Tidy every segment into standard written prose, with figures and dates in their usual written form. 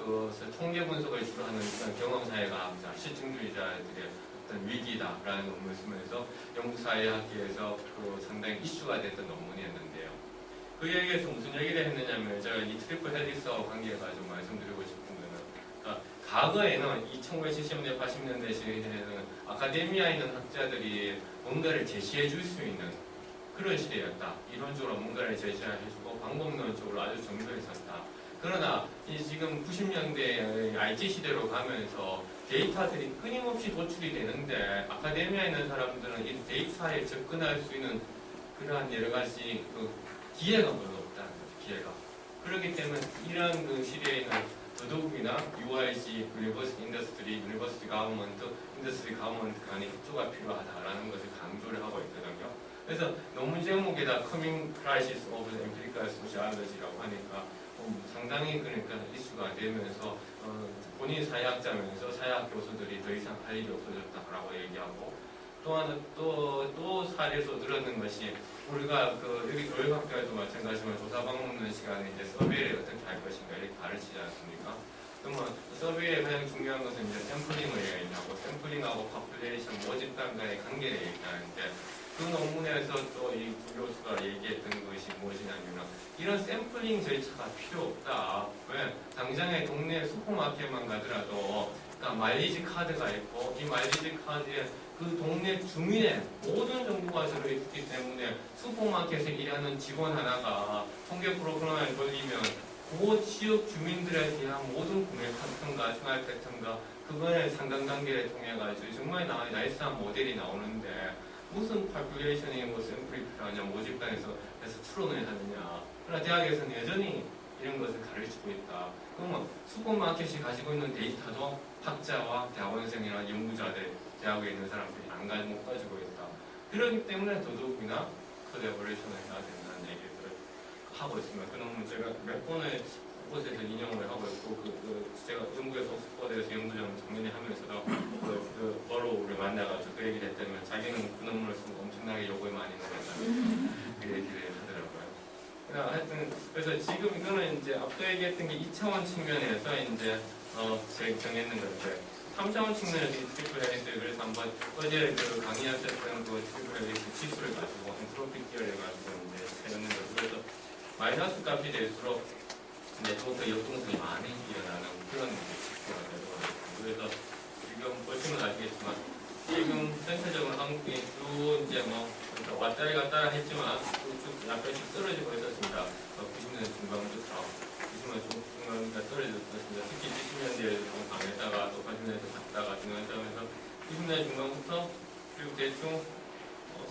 그것을 통계 분석을 주로 하는 경험사회과학자, 실증주의자들의 어떤 위기다라는 논문을 쓰면서 영국사회학계에서 그 상당히 이슈가 됐던 논문이었는데요. 그 얘기에서 무슨 얘기를 했느냐면 제가 이 트리플 헬릭스하고 관계해가지고 말씀드리고 싶은 거는 그러니까 과거에는 이 1970년대, 80년대 시대에는 아카데미아에 있는 학자들이 뭔가를 제시해 줄 수 있는 그런 시대였다. 이론적으로 뭔가를 제시해주고 방법론적으로 아주 정도에 있었다. 그러나 이 지금 90년대 IT 시대로 가면서 데이터들이 끊임없이 도출이 되는데 아카데미아에 있는 사람들은 이 데이터에 접근할 수 있는 그러한 여러 가지 그 기회가 별로 없다는 거죠. 기회가. 그렇기 때문에 이런 그 시대에 있는 더더욱이나 UIC, University Industry, University Government, Industry Government 간의 협조가 필요하다라는 것을 강조를 하고 있거든요. 그래서 논문 제목에다 Coming Crisis of the Empirical Sociology라고 하니까 상당히 그러니까 이슈가 되면서 본인이 사회학자면서 사회학 교수들이 더 이상 할 일이 없어졌다라고 얘기하고 또 사례에서 들었는 것이 우리가 그 여기 교육학교에도 마찬가지지만 조사 방문 시간에 이제 서베이를 어떻게 할 것인가 이렇게 가르치지 않습니까? 그러면 서베이의 가장 중요한 것은 이제 샘플링을 얘기하고 샘플링하고 파퓰레이션 모집 단계의 관계를 얘기하는데 그 논문에서 또 이 교수가 얘기했던 것이 무엇이냐면 이런 샘플링 절차가 필요 없다. 왜? 당장에 동네 슈퍼마켓만 가더라도 그러니까 마일리지 카드가 있고 이 마일리지 카드에 그 동네 주민의 모든 정보가 들어있기 때문에 슈퍼마켓에 일하는 직원 하나가 통계 프로그램을 돌리면 그 지역 주민들에 대한 모든 구매 패턴과 생활 패턴과 그거의 상당 단계를 통해 가지고 정말 나이스한 모델이 나오는데 무슨 팔큘레이션이 뭐 샘플이 필요하냐 모집단에서 해서 추론을 하느냐. 그러나 대학에서는 여전히 이런 것을 가르치고 있다. 그러면 슈퍼마켓이 가지고 있는 데이터도 학자와 대학원생이나 연구자들 대학에 있는 사람들이 못 가지고 있다. 그렇기 때문에 더더욱이나 콜래보레이션을 해야 된다는 얘기를 하고 있습니다. 그 논문 제가 몇 번을 곳에서 인용을 하고 있고 제가 영국에서 옥스퍼드에서 연구정을 작년에 하면서도 버로우를 만나가지고 그 얘기를 했다면 자기는 그 논문을 쓰고 엄청나게 욕을 많이 먹었다는 그 얘기를 하더라고요. 하여튼 그래서 지금 이거는 이제 앞서 얘기했던 게 2차원 측면에서 이제 정했는 건데 3차원 측면에서 이 트리플 헬릭스 그래서 한번 어제 그 강의하셨던 그 트리플 헬릭스 지수를 가지고 엔트로피 기어를 가지고 이제 세우는 거죠. 그래서 마이너스 값이 될수록 이제 더욱더 역동성이 많이 일어나는 그런 지표가 되더라고요. 그래서 지금 보시면 아시겠지만 지금 전체적으로 한국이 쭉 이제 뭐 왔다리 갔다리 했지만 쭉 약간씩 떨어지고 있었습니다. 90년대 중반부터 90년대 중반부터 떨어지고 있었습니다. 특히 70년대에 좀 강했다가 또 80년대에 갔다가 중간점에서 90년대 중반부터 그리고 대충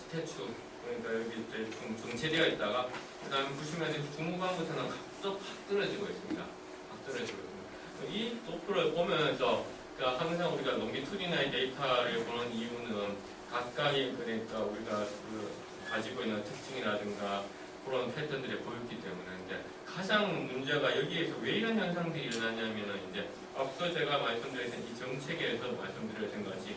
스태추 그러니까 여기 대충 정체되어 있다가 그 다음에 90년대 중후반부터는 갑자기 확 떨어지고 있습니다. 확 떨어지고 있습니다. 이 도표를 보면서 그러니까 항상 우리가 롱기튜디널 데이터를 보는 이유는 각각의 그러니까 우리가 가지고 있는 특징이라든가 그런 패턴들이 보였기 때문인데 가장 문제가 여기에서 왜 이런 현상들이 일어나냐면은 이제 앞서 제가 말씀드렸던 이 정책에서 말씀드렸던 것이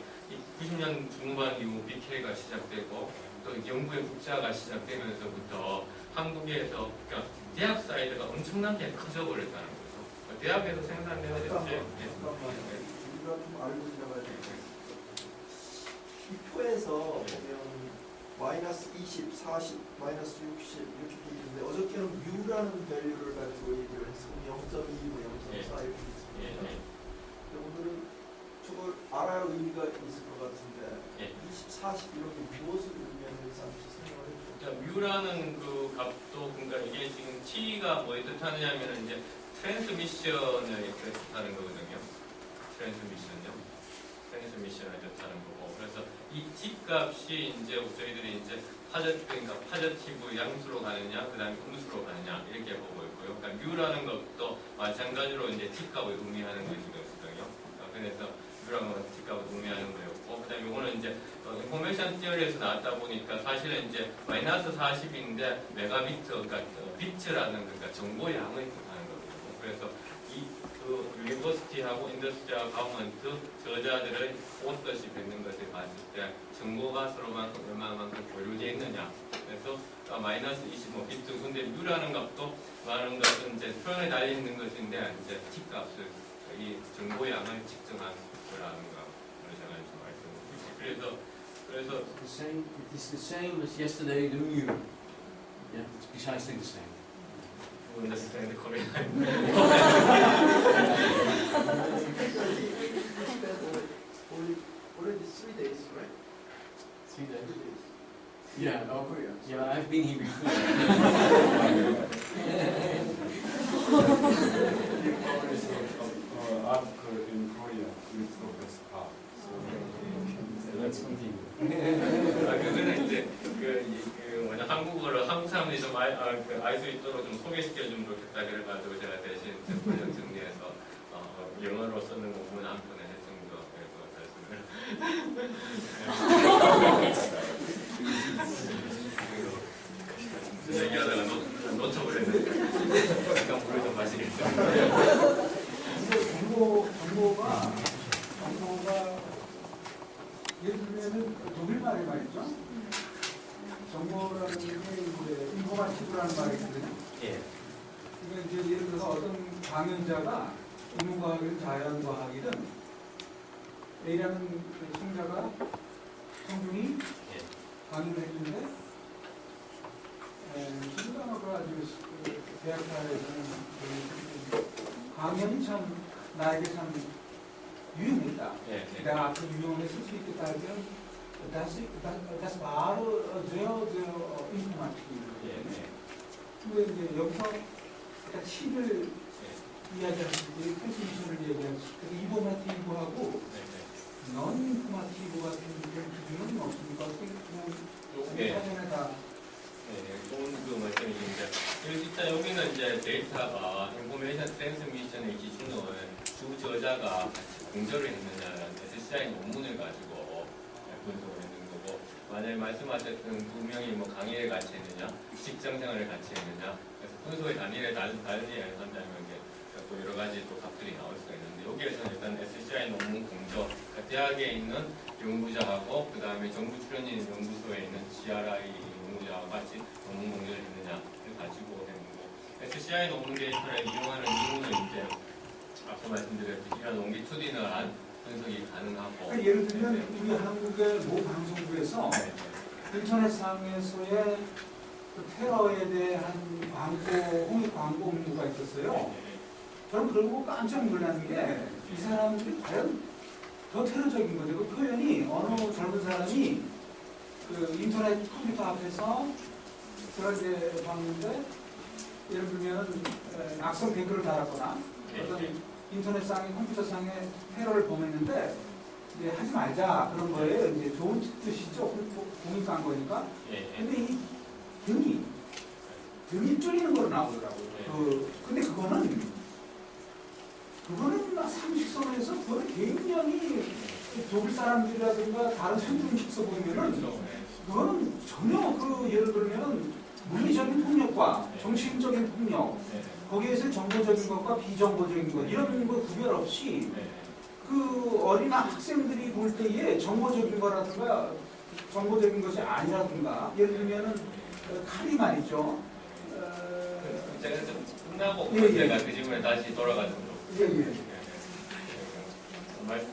90년 중반 이후 BK가 시작되고 또 연구의 국자가 시작되면서부터 한국에서 그러니까 대학 사이즈가 엄청나게 커져버렸다는 거죠. 대학에서 생산되는 제품 우리가 좀 알고 지나가야 되겠습니다. 이 표에서 보면 마이너스 20, 40, 마이너스 60 이렇게 돼 있는데 어저께는 U라는 밸류를 가지고 얘기를 했으면 0.2뭐 0.4 이렇게 있습니다. 오늘은 저걸 알아야 의미가 있을 것 같은데 20, 40 이런 게 무엇을 의미하는지 잠시 설명을 해주세요. U라는 그 값도 그러니까 이게 지금 T가 뭐에 뜻하느냐면 이제 트랜스미션을 뜻하는 거거든요. 트랜스미션을 뜻하는 거고 그래서 이 T 값이 이제 저희들이 이제 그러니까 파저티브 양수로 가느냐 그다음에 음수로 가느냐 이렇게 보고 있고요. 그러니까 U라는 것도 마찬가지로 이제 T 값을 의미하는 것이거든요. 그래서 U라는 건 T 값을 의미하는 거였고 그다음에 이거는 이제 인포메이션 티어리에서 나왔다 보니까 사실은 이제 마이너스 40인데 메가비트 그러니까 비트라는 그러니까 정보 양을 뜻하는 거거든요. 그래서 그 유니버시티하고 인더스트리하고 가버먼트 저자들의 오너십 있는 것을 봤을 때 정보가 서로만큼 얼마만큼 교류되어 있느냐. 그래서 마이너스 25비트 근데 U라는 값도 말하는 것은 이제 표현에 달려 있는 것인데 이제 T 값을 이 정보의 양을 측정한 거라는 거 그런 생각을 좀 말씀드리고 그래서 It is the same as yesterday, the mu. Yeah, it's precisely the same. you understand Korean. already 3 days, right? 3 days. 3 days. Yeah, oh, Korea. yeah, I've been here before. Article in Korea with the best part. So let's continue. 그거는 이제 그 뭐냐 한국어를 한국 사람들이 좀 알 수 있도록 좀 소개시켜주면 좋겠다 그래가지고 제가 대신 번역 정리해서 영어로 쓰는 부분 한 편에 했습니다. 그래서 얘기하다가 놓쳐버렸는데 잠깐 물을 좀 마시겠습니다. 정보가 예를 들면은 독일말에 말이죠. 정보라는 게 이제 인포마티브라는 말이 있거든요. 예. 그러니까 이제 예를 들어서 어떤 강연자가 인문과학이든 자연과학이든 A라는 청자가 청중이 강의를 했는데 지금도 그 아주 대학가에서는 강연이 참 나에게 참 유용했다. 내가 앞으로 유용을 쓸 수 있겠다 하면 das war sehr informativ. 근데 이제 여기서 약간 T를 이야기할 때 컨디션을 얘기할 때 인포마티브하고 non 인포마티브 같은 그런 기준은 없습니까? 그냥 사전에 다 좋은 그 말씀이신데 일단 여기는 이제 데이터가 인포메이션 트랜스미션의 기준을 주 저자가 같이 공저를 했느냐라는 SCI 논문을 가지고 분석을 했는 거고 만약에 말씀하셨던 두 명이 뭐 강의를 같이 했느냐 직장 생활을 같이 했느냐 그래서 분석의 단위를 달리 한다면 이게 또 여러 가지 또 값들이 나올 수가 있는데 여기에서는 일단 SCI 논문 공저 그러니까 대학에 있는 연구자하고 그 다음에 정부 출연인 연구소에 있는 GRI 연구자와 같이 논문 공저를 했느냐를 가지고 된 거고 SCI 논문 데이터를 이용하는 이유는 이제 앞서 말씀드렸듯이 이런 롱기튜디널한 분석이 가능하고 그러니까 예를 들면 우리 한국의 모 방송국에서 인터넷상에서의 그 테러에 대한 홍익 광고 업무가 있었어요. 저는 그런 거 깜짝 놀라는 게 이 사람들이 과연 더 테러적인 거죠. 그 표현이 어느 젊은 사람이 그 인터넷 컴퓨터 앞에서 그럴 때 봤는데 예를 들면 악성 댓글을 달았거나 어떤 인터넷상에 컴퓨터상에 테러를 범했는데 이제 하지 말자 그런 거예요. 이제 좋은 뜻이죠. 공익 광고니까. 근데 이 등이 줄이는 거로 나오더라고요. 근데 그거는 상식선에서 그거는 굉장히 독일 사람들이라든가 다른 선진국에서 보면은 그거는 전혀 그 예를 들면 물리적인 폭력과 정신적인 폭력 거기에서 정보적인 것과 비정보적인 것 이런 거 구별 없이 그 어린 학생들이 볼 때에 정보적인 거라든가 정보적인 것이 아니라든가 예를 들면은 칼이 말이죠. 제가 좀 끝나고 제가 그 질문에 다시 돌아가서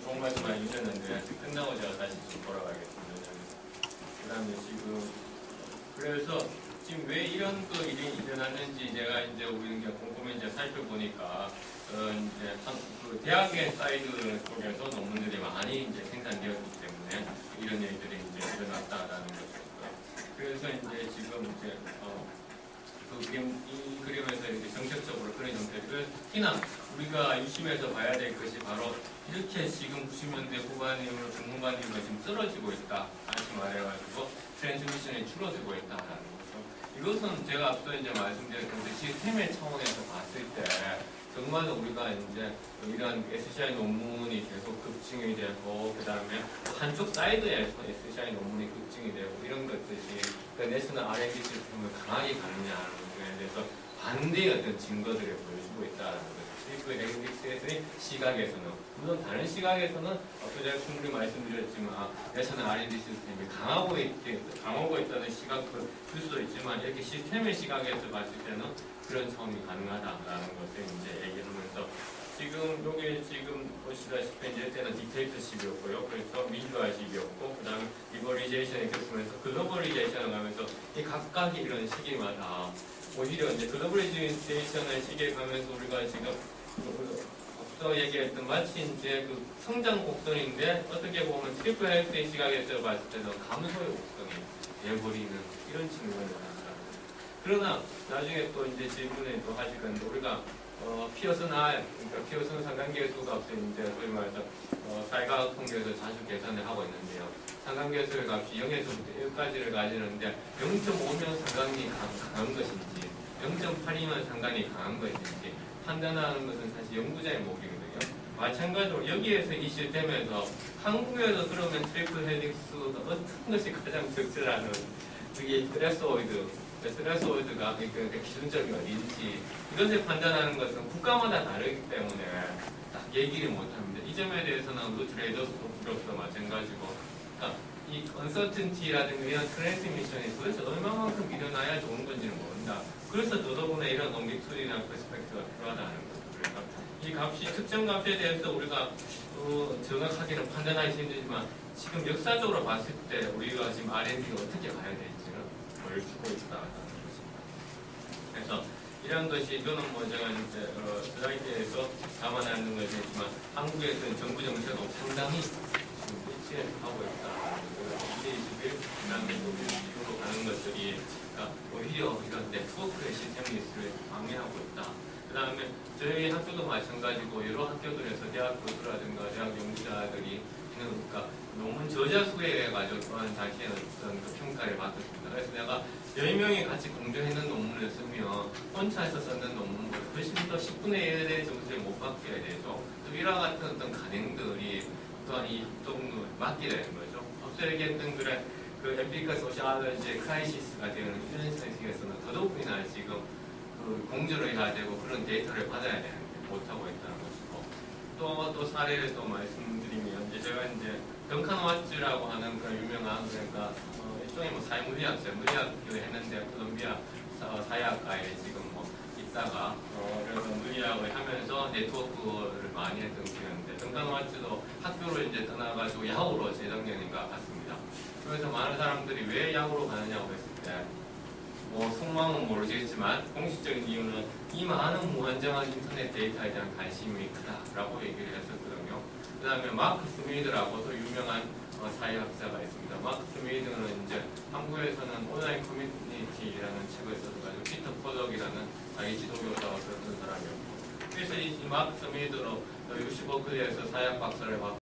좋은 말씀 많이 주셨는데 끝나고 제가 다시 좀 돌아가겠습니다. 그 다음에 그래서 지금 왜 이런 그 일이 일어났는지 제가 이제 우리 꼼꼼히 이제 살펴보니까 이제 그 대학의 사이드 쪽에서 논문들이 많이 이제 생산되었기 때문에 이런 일들이 이제 일어났다라는 것이고요. 그래서 이제 지금 이제 이 그림에서 이렇게 정책적으로 그런 형태를 특히나 우리가 유심해서 봐야 될 것이 바로 이렇게 지금 90년대 후반 이후로 중후반 이후로 지금 떨어지고 있다. 다시 말해가지고 트랜스미션이 줄어들고 있다라는 거죠. 이것은 제가 앞서 이제 말씀드렸던 시스템의 차원에서 봤을 때 정말 우리가 이제 이런 SCI 논문이 계속 급증이 되고 그 다음에 한쪽 사이드에서 SCI 논문이 급증이 되고 이런 것들이 그 내셔널 R&D 시스템을 강하게 가느냐는 것에 대해서 반대의 어떤 증거들을 보여주고 있다는 거죠. 그 엑스의 시각에서는 물론 다른 시각에서는 앞서 제가 충분히 말씀드렸지만 내셔널 R&D 시스템이 강하고 있다는 시각도 줄 수도 있지만 이렇게 시스템의 시각에서 봤을 때는 그런 차원이 가능하다라는 것을 이제 얘기하면서 지금 여기 보시다시피 이제 때는 디테이터십이었고요. 그래서 민주화십이었고 그다음에 리버리제이션이 겹치면서 글로벌리제이션을 가면서 이 각각의 이런 시기마다 오히려 이제 글로벌리제이션의 시기에 가면서 우리가 지금 앞서 얘기했던 마치 이제 그 성장 곡선인데 어떻게 보면 트리플 헬스의 시각에서 봤을 때는 감소의 곡선이 돼버리는 이런 측면을 합니다. 그러나 나중에 또 이제 질문에 또 하실 건데 우리가 피어슨 R, 그러니까 피어슨 상관계수가 앞서 이제 소위 말해서 사회과학 통계에서 자주 계산을 하고 있는데요. 상관계수의 값이 0에서부터 1까지를 가지는데 0.5면 상관이 강한 것인지 0.8이면 상관이 강한 것인지 판단하는 것은 사실 연구자의 몫이거든요. 마찬가지로 여기에서 이 시스템에서 한국에서 그러면 트리플 헬릭스가 어떤 것이 가장 적절하는 그게 스트레스오이드가 그 기준점이 어딘지 이것을 판단하는 것은 국가마다 다르기 때문에 딱 얘기를 못합니다. 이 점에 대해서는 그 트레이더스로서 마찬가지고 그러니까 이 언서튼티라든가 이런 트랜스미션이 도대체 얼마만큼 일어나야 좋은 건지는 모른다. 그래서 더더구나 이런 롱기튜디나 퍼스펙트가 필요하다는 거죠. 그래서 이 값이 특정 값에 대해서 우리가 정확하게는 판단하기 힘들지만 지금 역사적으로 봤을 때 우리가 지금 R&D가 어떻게 가야 될지는 보여주고 있다는 것입니다. 그래서 이런 것이 저는 뭐 제가 이제 슬라이드에서 담아놨는 것이지만 한국에서는 정부 정책은 상당히 지금 일치하고 있다. 2021 지난해도 이후로 가는 것들이 오히려 이런 네트워크의 시스템 리스를 방해하고 있다. 그 다음에 저희 학교도 마찬가지고 여러 학교들에서 대학 교수라든가 대학 연구자들이 그러니까 논문 저자 수에 의해 가지고 또한 자기의 어떤 그 평가를 받았습니다. 그래서 내가 10명이 같이 공정했는 논문을 쓰면 혼자서 썼는 논문보다 훨씬 더 10분의 1의 점수를 못 받게 되죠. 또 이와 같은 어떤 간행들이 또한 이 정도 맞게 되는 거죠. 앞서 얘기했던 그 에피카 소셜러지 크라이시스가 되는 이런 세계에서는 더더욱이나 지금 그 공조를 해야 되고 그런 데이터를 받아야 되는데 못하고 있다는 것이고 또 사례를 또 말씀드리면 이제 제가 이제 덩칸 왓즈라고 하는 그 유명한 그러니까 일종의 뭐 사회물리학자 물리학을 했는데 콜롬비아 사회학과에 지금 뭐 있다가 그래서 물리학을 하면서 네트워크를 많이 했던 분이었는데 덩칸 왓즈도 학교를 이제 떠나가지고 야후로 재작년인가 갔습니다. 그래서 많은 사람들이 왜 야후로 가느냐고 했을 때 뭐 속마음은 모르겠지만 공식적인 이유는 이 많은 무한정한 인터넷 데이터에 대한 관심이 크다라고 얘기를 했었거든요. 그 다음에 마크 스미드라고 또 유명한 사회학자가 있습니다. 마크 스미드는 이제 한국에서는 온라인 커뮤니티라는 책을 써가지고 피터 포덕이라는 자기 지도교사가 썼던 사람이었고 그래서 이 마크 스미드로 UC 버클리에서 사회학 박사를 받고